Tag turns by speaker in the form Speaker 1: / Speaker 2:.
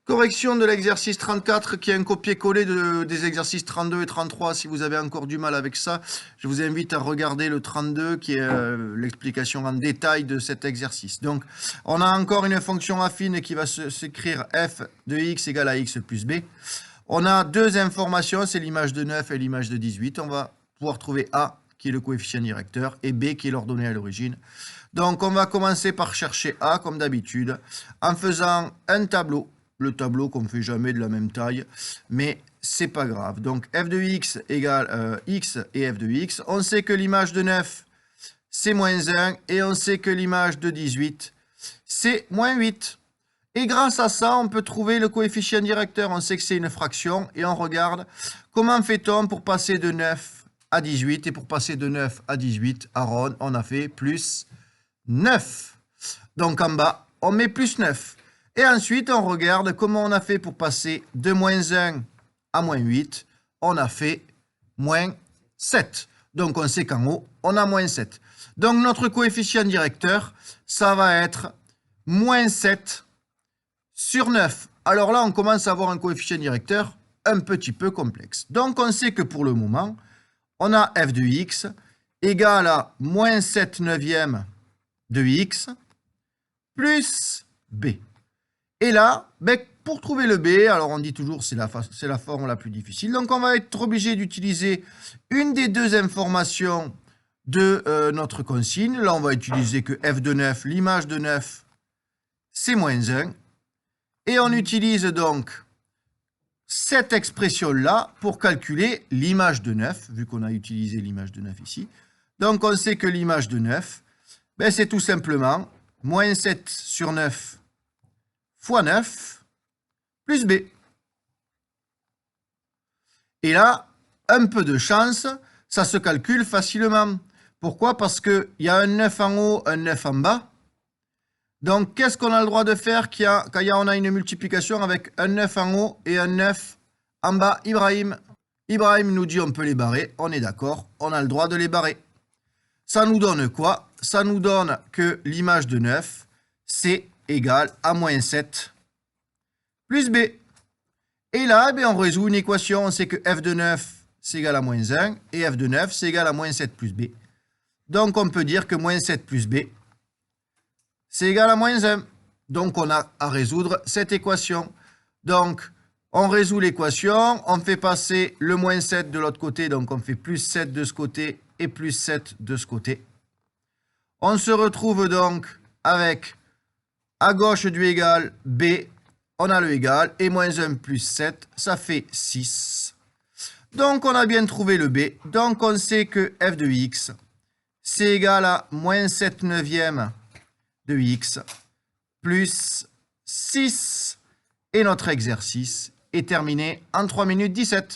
Speaker 1: Correction de l'exercice 34 qui est un copier-coller des exercices 32 et 33. Si vous avez encore du mal avec ça, je vous invite à regarder le 32 qui est l'explication en détail de cet exercice. Donc, on a encore une fonction affine qui va s'écrire f de x égale à x plus b. On a deux informations, c'est l'image de 9 et l'image de 18. On va pouvoir trouver a qui est le coefficient directeur et b qui est l'ordonnée à l'origine. Donc, on va commencer par chercher a comme d'habitude en faisant un tableau. Le tableau qu'on ne fait jamais de la même taille, mais c'est pas grave. Donc f de x égale x et f de x. On sait que l'image de 9, c'est moins 1, et on sait que l'image de 18, c'est moins 8. Et grâce à ça, on peut trouver le coefficient directeur. On sait que c'est une fraction, et on regarde comment fait-on pour passer de 9 à 18, et pour passer de 9 à 18, Aaron, on a fait plus 9. Donc en bas, on met plus 9. Et ensuite, on regarde comment on a fait pour passer de moins 1 à moins 8. On a fait moins 7. Donc, on sait qu'en haut, on a moins 7. Donc, notre coefficient directeur, ça va être moins 7 sur 9. Alors là, on commence à avoir un coefficient directeur un petit peu complexe. Donc, on sait que pour le moment, on a f de x égale à moins 7 neuvièmes de x plus b. Et là, pour trouver le b, alors on dit toujours c'est la forme la plus difficile. Donc on va être obligé d'utiliser une des deux informations de notre consigne. Là, on va utiliser que f de 9, l'image de 9, c'est moins 1. Et on utilise donc cette expression-là pour calculer l'image de 9, vu qu'on a utilisé l'image de 9 ici. Donc on sait que l'image de 9, c'est tout simplement moins 7 sur 9 fois 9 plus b. Et là, un peu de chance, ça se calcule facilement. Pourquoi? Parce qu'il y a un 9 en haut, un 9 en bas. Donc, qu'est-ce qu'on a le droit de faire quand on a une multiplication avec un 9 en haut et un 9 en bas? Ibrahim nous dit on peut les barrer. On est d'accord, on a le droit de les barrer. Ça nous donne quoi? Ça nous donne que l'image de 9, c'est égal à moins 7 plus b. Et là, on résout une équation. On sait que f de 9, c'est égal à moins 1. Et f de 9, c'est égal à moins 7 plus b. Donc, on peut dire que moins 7 plus b, c'est égal à moins 1. Donc, on a à résoudre cette équation. Donc, on résout l'équation. On fait passer le moins 7 de l'autre côté. Donc, on fait plus 7 de ce côté et plus 7 de ce côté. On se retrouve donc avec à gauche du égal b, on a le égal, et moins 1 plus 7, ça fait 6. Donc, on a bien trouvé le b. Donc, on sait que f de x, c'est égal à moins 7 neuvièmes de x plus 6. Et notre exercice est terminé en 3 minutes 17.